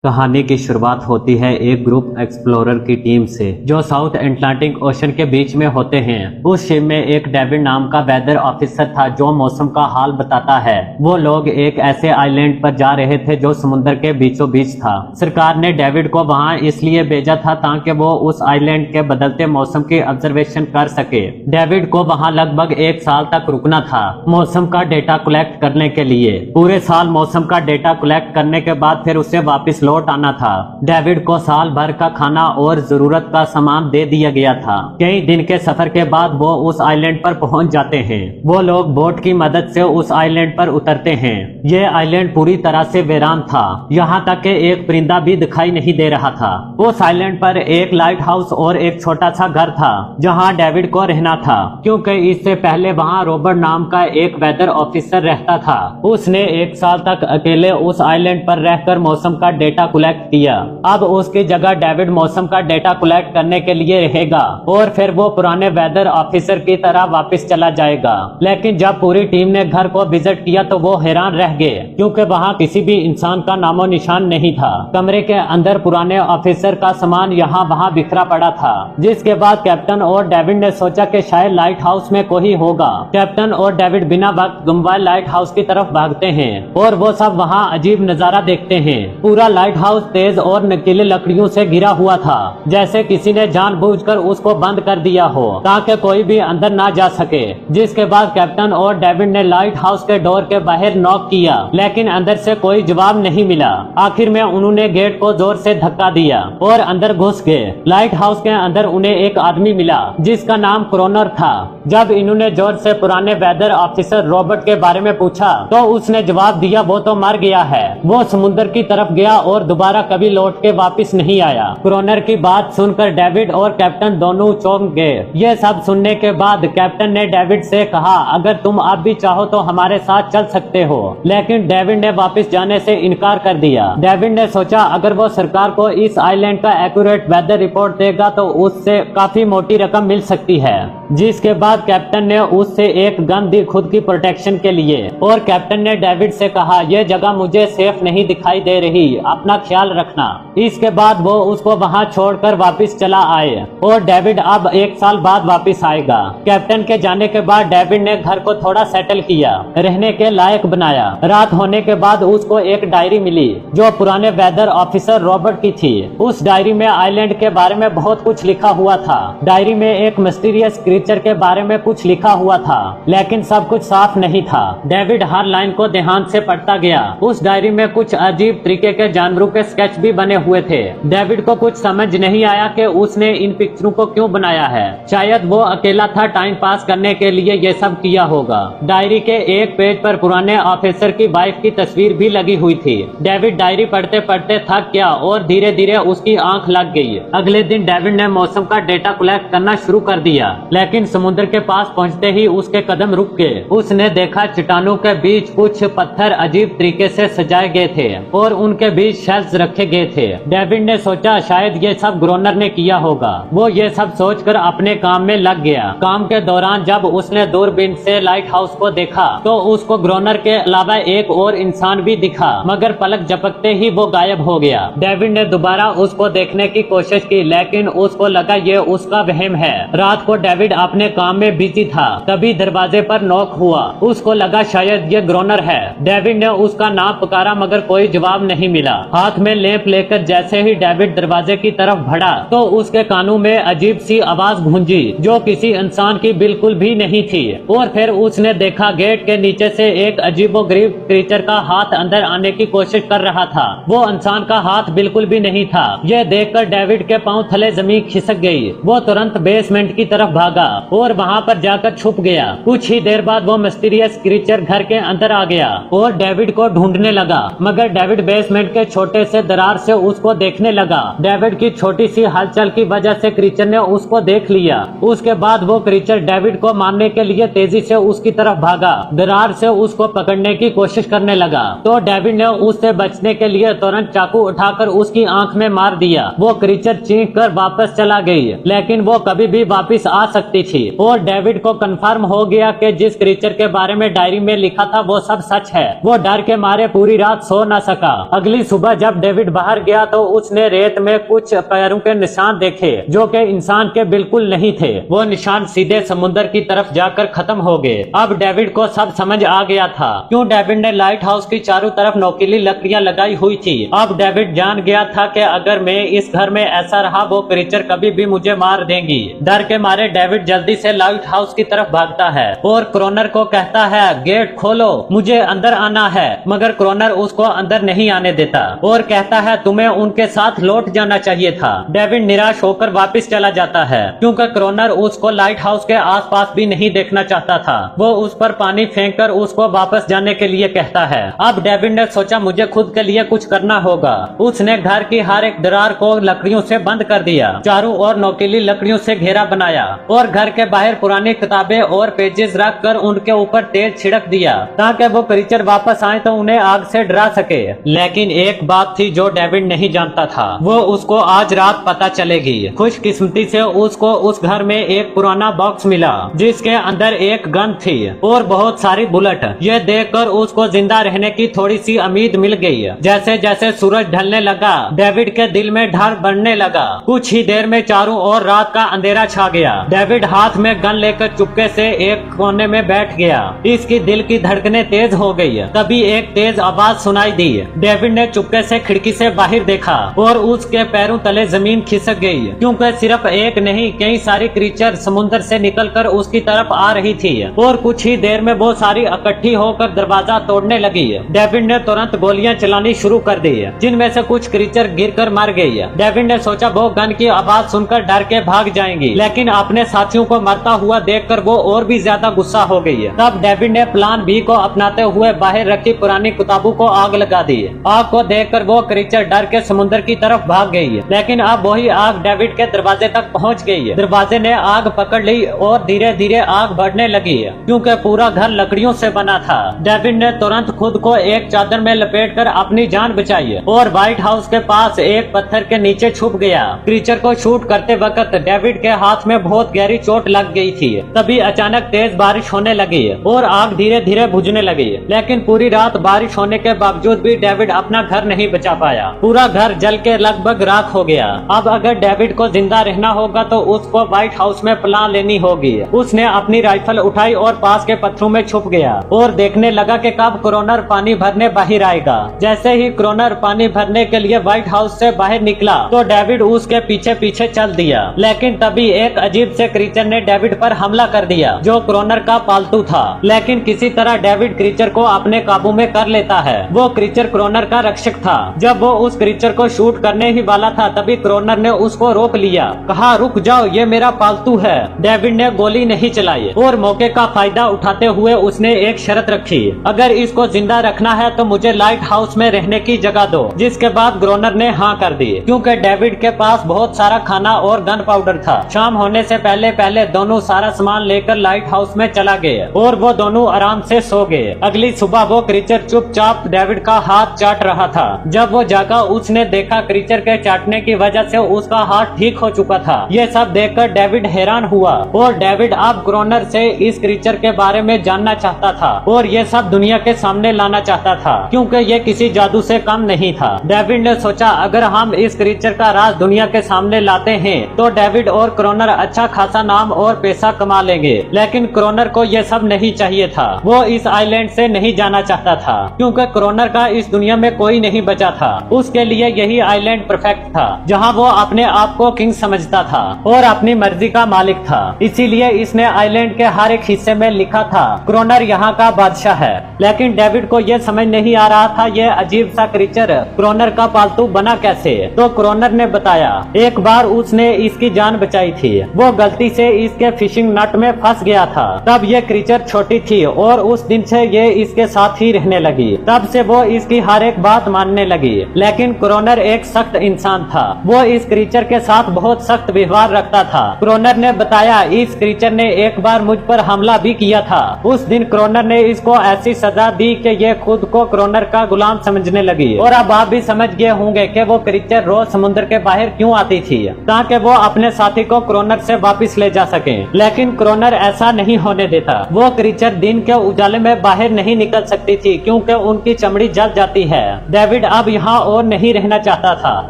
कहानी की शुरुआत होती है एक ग्रुप एक्सप्लोरर की टीम से जो साउथ अटलांटिक ओशन के बीच में होते हैं। उस शिप में एक डेविड नाम का वेदर ऑफिसर था जो मौसम का हाल बताता है। वो लोग एक ऐसे आइलैंड पर जा रहे थे जो समुद्र के बीचों बीच था। सरकार ने डेविड को वहां इसलिए भेजा था ताकि वो उस आइलैंड के बदलते मौसम की ऑब्जर्वेशन कर सके। डेविड को वहां लगभग एक साल तक रुकना था मौसम का डेटा कलेक्ट करने के लिए। पूरे साल मौसम का डेटा कलेक्ट करने के बाद फिर उसे वापस लौट आना था। डेविड को साल भर का खाना और जरूरत का सामान दे दिया गया था। कई दिन के सफर के बाद वो उस आइलैंड पर पहुंच जाते हैं। वो लोग बोट की मदद से उस आइलैंड पर उतरते हैं। ये आइलैंड पूरी तरह से वीरान था, यहाँ तक कि एक परिंदा भी दिखाई नहीं दे रहा था। उस आइलैंड पर एक लाइट हाउस और एक छोटा सा घर था जहाँ डेविड को रहना था, क्योंकि इससे पहले वहाँ रॉबर्ट नाम का एक वेदर ऑफिसर रहता था। उसने एक साल तक अकेले उस आइलैंड पर रहकर मौसम का डेटा कलेक्ट किया। अब उसकी जगह डेविड मौसम का डेटा कलेक्ट करने के लिए रहेगा और फिर वो पुराने वेदर ऑफिसर की तरह वापस चला जाएगा। लेकिन जब पूरी टीम ने घर को विजिट किया तो वो हैरान रह गए, क्योंकि वहाँ किसी भी इंसान का नामो निशान नहीं था। कमरे के अंदर पुराने ऑफिसर का सामान यहाँ वहाँ बिखरा पड़ा था। जिसके बाद कैप्टन और डेविड ने सोचा कि शायद लाइट हाउस में कोई होगा। कैप्टन और डेविड बिना वक्त गंवाए लाइट हाउस की तरफ भागते हैं और वो सब वहाँ अजीब नजारा देखते हैं। पूरा लाइट हाउस तेज और नुकीली लकड़ियों से घिरा हुआ था, जैसे किसी ने जानबूझकर उसको बंद कर दिया हो ताकि कोई भी अंदर ना जा सके। जिसके बाद कैप्टन और डेविड ने लाइट हाउस के डोर के बाहर नॉक किया, लेकिन अंदर से कोई जवाब नहीं मिला। आखिर में उन्होंने गेट को जोर से धक्का दिया और अंदर घुस गए। लाइट हाउस के अंदर उन्हें एक आदमी मिला जिसका नाम क्रोनर था। जब इन्होंने जोर से पुराने वेदर ऑफिसर रॉबर्ट के बारे में पूछा तो उसने जवाब दिया वो तो मर गया है। वो समुद्र की तरफ गया और दोबारा कभी लौट के वापस नहीं आया। क्रोनर की बात सुनकर डेविड और कैप्टन दोनों चौंक गए। ये सब सुनने के बाद कैप्टन ने डेविड से कहा, अगर तुम अब भी चाहो तो हमारे साथ चल सकते हो। लेकिन डेविड ने वापस जाने से इनकार कर दिया। डेविड ने सोचा अगर वो सरकार को इस आइलैंड का एक्यूरेट वेदर रिपोर्ट देगा तो उससे काफी मोटी रकम मिल सकती है। जिसके बाद कैप्टन ने उससे एक गन दी खुद की प्रोटेक्शन के लिए, और कैप्टन ने डेविड से कहा, यह जगह मुझे सेफ नहीं दिखाई दे रही, अपना ख्याल रखना। इसके बाद वो उसको वहां छोड़कर वापस चला आए और डेविड अब एक साल बाद वापस आएगा। कैप्टन के जाने के बाद डेविड ने घर को थोड़ा सेटल किया, रहने के लायक बनाया। रात होने के बाद उसको एक डायरी मिली जो पुराने वेदर ऑफिसर रॉबर्ट की थी। उस डायरी में आइलैंड के बारे में बहुत कुछ लिखा हुआ था। डायरी में एक मिस्टीरियस क्रीचर के बारे में कुछ लिखा हुआ था, लेकिन सब कुछ साफ नहीं था। डेविड हर लाइन को ध्यान से पढ़ता गया। उस डायरी में कुछ अजीब तरीके के जानवरों के स्केच भी बने हुए थे। डेविड को कुछ समझ नहीं आया कि उसने इन पिक्चरों को क्यों बनाया है। शायद वो अकेला था, टाइम पास करने के लिए ये सब किया होगा। डायरी के एक पेज पर पुराने ऑफिसर की वाइफ की तस्वीर भी लगी हुई थी। डेविड डायरी पढ़ते पढ़ते थक गया और धीरे धीरे उसकी आंख लग गई। अगले दिन डेविड ने मौसम का डेटा कलेक्ट करना शुरू कर दिया, लेकिन समुद्र के पास पहुंचते ही उसके कदम रुक गए। उसने देखा चट्टानों के बीच कुछ पत्थर अजीब तरीके से सजाए गए थे और उनके बीच शेल्स रखे गए थे। डेविड ने सोचा शायद ये सब क्रोनर ने किया होगा। वो ये सब सोचकर अपने काम में लग गया। काम के दौरान जब उसने दूरबीन से लाइट हाउस को देखा तो उसको क्रोनर के अलावा एक और इंसान भी दिखा, मगर पलक झपकते ही वो गायब हो गया। डेविड ने दोबारा उसको देखने की कोशिश की, लेकिन उसको लगा ये उसका वहम है। रात को डेविड अपने काम में बिजी था, तभी दरवाजे पर नॉक हुआ। उसको लगा शायद ये क्रोनर है। डेविड ने उसका नाम पुकारा मगर कोई जवाब नहीं मिला। हाथ में लैंप लेकर जैसे ही डेविड दरवाजे की तरफ बढ़ा तो उसके कानों में अजीब सी आवाज गूंजी जो किसी इंसान की बिल्कुल भी नहीं थी। और फिर उसने देखा गेट के नीचे से एक अजीबोगरीब क्रीचर का हाथ अंदर आने की कोशिश कर रहा था। वो इंसान का हाथ बिल्कुल भी नहीं था। यह देखकर डेविड के पांव थले जमीन खिसक गई। वो तुरंत बेसमेंट की तरफ भागा और वहां पर जाकर छुप गया। कुछ ही देर बाद वो मिस्टीरियस क्रीचर घर के अंदर आ गया और डेविड को ढूंढने लगा, मगर डेविड बेसमेंट के छोटे से दरार से उसको देखने लगा। डेविड की छोटी सी हलचल की वजह से क्रीचर ने उसको देख लिया। उसके बाद वो क्रीचर डेविड को मारने के लिए तेजी से उसकी तरफ भागा, दरार से उसको पकड़ने की कोशिश करने लगा। तो डेविड ने उससे बचने के लिए तुरंत चाकू उठाकर उसकी आंख में मार दिया। वो क्रीचर चीख कर वापस चला गई, लेकिन वो कभी भी वापस आ सकती थी। और डेविड को कंफर्म हो गया कि जिस क्रीचर के बारे में डायरी में लिखा था वो सब सच है। वो डर के मारे पूरी रात सो न सका। अगली सुबह सुबह जब डेविड बाहर गया तो उसने रेत में कुछ पैरों के निशान देखे जो कि इंसान के बिल्कुल नहीं थे। वो निशान सीधे समुद्र की तरफ जाकर खत्म हो गए। अब डेविड को सब समझ आ गया था क्यों डेविड ने लाइट हाउस की चारों तरफ नोकीली लकड़ियां लगाई हुई थी। अब डेविड जान गया था कि अगर मैं इस घर में ऐसा रहा वो क्रीचर कभी भी मुझे मार देंगी। डर के मारे डेविड जल्दी से लाइट हाउस की तरफ भागता है और क्रोनर को कहता है गेट खोलो, मुझे अंदर आना है। मगर क्रोनर उसको अंदर नहीं आने देता और कहता है तुम्हें उनके साथ लौट जाना चाहिए था। डेविड निराश होकर वापस चला जाता है क्योंकि क्रोनर उसको लाइट हाउस के आसपास भी नहीं देखना चाहता था। वो उस पर पानी फेंककर उसको वापस जाने के लिए कहता है। अब डेविड ने सोचा मुझे खुद के लिए कुछ करना होगा। उसने घर की हर एक दरार को लकड़ियों से बंद कर दिया, चारों ओर नोकीली लकड़ियों से घेरा बनाया और घर के बाहर पुरानी किताबें और पेजेस रख कर उनके ऊपर तेल छिड़क दिया ताकि वो क्रीचर वापस आए तो उन्हें आग से डरा सके। लेकिन एक बात थी जो डेविड नहीं जानता था, वो उसको आज रात पता चलेगी। खुशकिस्मती से उसको उस घर में एक पुराना बॉक्स मिला जिसके अंदर एक गन थी और बहुत सारी बुलेट। ये देखकर उसको जिंदा रहने की थोड़ी सी उम्मीद मिल गई। जैसे जैसे सूरज ढलने लगा डेविड के दिल में डर बढ़ने लगा। कुछ ही देर में चारों ओर रात का अंधेरा छा गया। डेविड हाथ में गन लेकर चुपके से एक कोने में बैठ गया। इसकी दिल की धड़कनें तेज हो गई। तभी एक तेज आवाज सुनाई दी। डेविड ने चुपके से खिड़की से बाहर देखा और उसके पैरों तले जमीन खिसक गई क्योंकि सिर्फ एक नहीं कई सारी क्रीचर समुद्र से निकलकर उसकी तरफ आ रही थी और कुछ ही देर में वो सारी इकट्ठी होकर दरवाजा तोड़ने लगी। डेविड ने तुरंत गोलियां चलानी शुरू कर दी जिनमें से कुछ क्रीचर गिरकर मर गई। डेविड ने सोचा वो गन की आवाज सुनकर डर के भाग जाएंगी, लेकिन अपने साथियों को मरता हुआ देखकर वो और भी ज्यादा गुस्सा हो गई। तब डेविड ने प्लान बी को अपनाते हुए बाहर रखी पुरानी किताबों को आग लगा दी। आग को देखकर वो क्रीचर डर के समुद्र की तरफ भाग गई, लेकिन अब वही आग डेविड के दरवाजे तक पहुंच गई। दरवाजे ने आग पकड़ ली और धीरे धीरे आग बढ़ने लगी क्योंकि पूरा घर लकड़ियों से बना था। डेविड ने तुरंत खुद को एक चादर में लपेटकर अपनी जान बचाई और व्हाइट हाउस के पास एक पत्थर के नीचे छुप गया। क्रीचर को शूट करते वक्त डेविड के हाथ में बहुत गहरी चोट लग गई थी। तभी अचानक तेज बारिश होने लगी और आग धीरे धीरे बुझने लगी, लेकिन पूरी रात बारिश होने के बावजूद भी डेविड अपना घर नहीं बचा पाया। पूरा घर जल के लगभग राख हो गया। अब अगर डेविड को जिंदा रहना होगा तो उसको व्हाइट हाउस में प्लान लेनी होगी। उसने अपनी राइफल उठाई और पास के पत्थरों में छुप गया और देखने लगा कि कब क्रोनर पानी भरने बाहर आएगा। जैसे ही क्रोनर पानी भरने के लिए व्हाइट हाउस से बाहर निकला तो डेविड उसके पीछे पीछे चल दिया, लेकिन तभी एक अजीब से क्रीचर ने डेविड पर हमला कर दिया जो क्रोनर का पालतू था। लेकिन किसी तरह डेविड क्रीचर को अपने काबू में कर लेता है। वो क्रीचर क्रोनर का रक्षक था। जब वो उस क्रीचर को शूट करने ही वाला था तभी क्रोनर ने उसको रोक लिया, कहा रुक जाओ ये मेरा पालतू है। डेविड ने गोली नहीं चलाई और मौके का फायदा उठाते हुए उसने एक शर्त रखी, अगर इसको जिंदा रखना है तो मुझे लाइट हाउस में रहने की जगह दो। जिसके बाद क्रोनर ने हाँ कर दी क्योंकि डेविड के पास बहुत सारा खाना और गन पाउडर था। शाम होने से पहले पहले दोनों सारा सामान लेकर लाइट हाउस में चला गए और वो दोनों आराम से सो गए। अगली सुबह वो क्रीचर चुपचाप डेविड का हाथ चाट रहा था। जब वो जागा उसने देखा क्रीचर के चाटने की वजह से उसका हाथ ठीक हो चुका था। ये सब देखकर डेविड हैरान हुआ और डेविड अब क्रोनर से इस क्रीचर के बारे में जानना चाहता था और ये सब दुनिया के सामने लाना चाहता था क्योंकि ये किसी जादू से कम नहीं था। डेविड ने सोचा अगर हम इस क्रीचर का राज दुनिया के सामने लाते हैं तो डेविड और क्रोनर अच्छा खासा नाम और पैसा कमा लेंगे। लेकिन क्रोनर को ये सब नहीं चाहिए था। वो इस आइलैंड से नहीं जाना चाहता था क्योंकि क्रोनर का इस दुनिया में कोई नहीं बचा था। उसके लिए यही आइलैंड परफेक्ट था जहाँ वो अपने आप को किंग समझता था और अपनी मर्जी का मालिक था। इसीलिए इसने आइलैंड के हर एक हिस्से में लिखा था क्रोनर यहाँ का बादशाह है। लेकिन डेविड को यह समझ नहीं आ रहा था ये अजीब सा क्रीचर क्रोनर का पालतू बना कैसे। तो क्रोनर ने बताया एक बार उसने इसकी जान बचाई थी। वो गलती से इसके फिशिंग नट में फंस गया था। तब ये क्रीचर छोटी थी और उस दिन से ये इसके साथ ही रहने लगी। तब से वो इसकी हर एक बात मानने लगी। लेकिन क्रोनर एक सख्त इंसान था। वो इस क्रीचर के साथ बहुत सख्त व्यवहार रखता था। क्रोनर ने बताया इस क्रीचर ने एक बार मुझ पर हमला भी किया था। उस दिन क्रोनर ने इसको ऐसी सजा दी कि ये खुद को क्रोनर का गुलाम समझने लगी। और अब आप भी समझ गए होंगे कि वो क्रीचर रोज समुद्र के बाहर क्यों आती थी, ताकि वो अपने साथी को क्रोनर से वापस ले जा सके। लेकिन क्रोनर ऐसा नहीं होने देता। वो क्रीचर दिन के उजाले में बाहर नहीं निकल सकती थी क्योंकि उनकी चमड़ी जल जाती है। डेविड डेविड अब यहाँ और नहीं रहना चाहता था।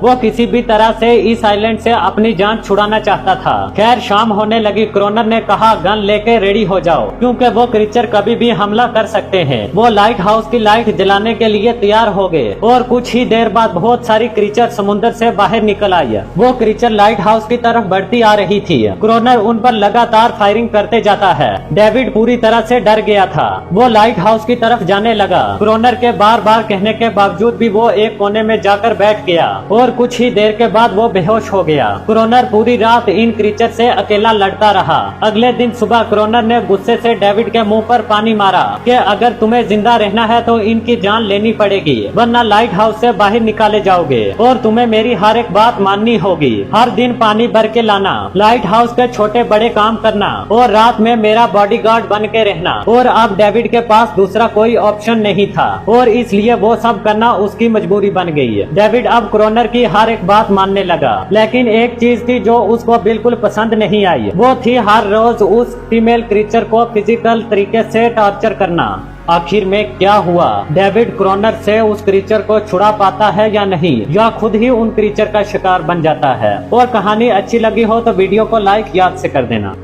वो किसी भी तरह से इस आइलैंड से अपनी जान छुड़ाना चाहता था। खैर शाम होने लगी। क्रोनर ने कहा गन लेके रेडी हो जाओ, क्योंकि वो क्रीचर कभी भी हमला कर सकते हैं। वो लाइट हाउस की लाइट जलाने के लिए तैयार हो गए और कुछ ही देर बाद बहुत सारी क्रीचर समुद्र से बाहर निकल आई। वो क्रीचर लाइट हाउस की तरफ बढ़ती आ रही थी। क्रोनर उन पर लगातार फायरिंग करते जाता है। डेविड पूरी तरह से डर गया था। वो लाइट हाउस की तरफ जाने लगा। क्रोनर के बार बार कहने के बावजूद भी वो एक कोने में जाकर बैठ गया और कुछ ही देर के बाद वो बेहोश हो गया। क्रोनर पूरी रात इन क्रीचर से अकेला लड़ता रहा। अगले दिन सुबह क्रोनर ने गुस्से से डेविड के मुंह पर पानी मारा कि अगर तुम्हें जिंदा रहना है तो इनकी जान लेनी पड़ेगी, वरना लाइट हाउस से बाहर निकाले जाओगे और तुम्हें मेरी हर एक बात माननी होगी। हर दिन पानी भर के लाना, लाइट हाउस के छोटे बड़े काम करना और रात में मेरा बॉडीगार्ड बन के रहना। और अब डेविड के पास दूसरा कोई ऑप्शन नहीं था और इसलिए वो सब करना उसकी मजबूरी बन गई। डेविड अब क्रोनर की हर एक बात मानने लगा, लेकिन एक चीज थी जो उसको बिल्कुल पसंद नहीं आई। वो थी हर रोज उस फीमेल क्रीचर को फिजिकल तरीके से टॉर्चर करना। आखिर में क्या हुआ? डेविड क्रोनर से उस क्रीचर को छुड़ा पाता है या नहीं, या खुद ही उन क्रीचर का शिकार बन जाता है? और कहानी अच्छी लगी हो तो वीडियो को लाइक याद से कर देना।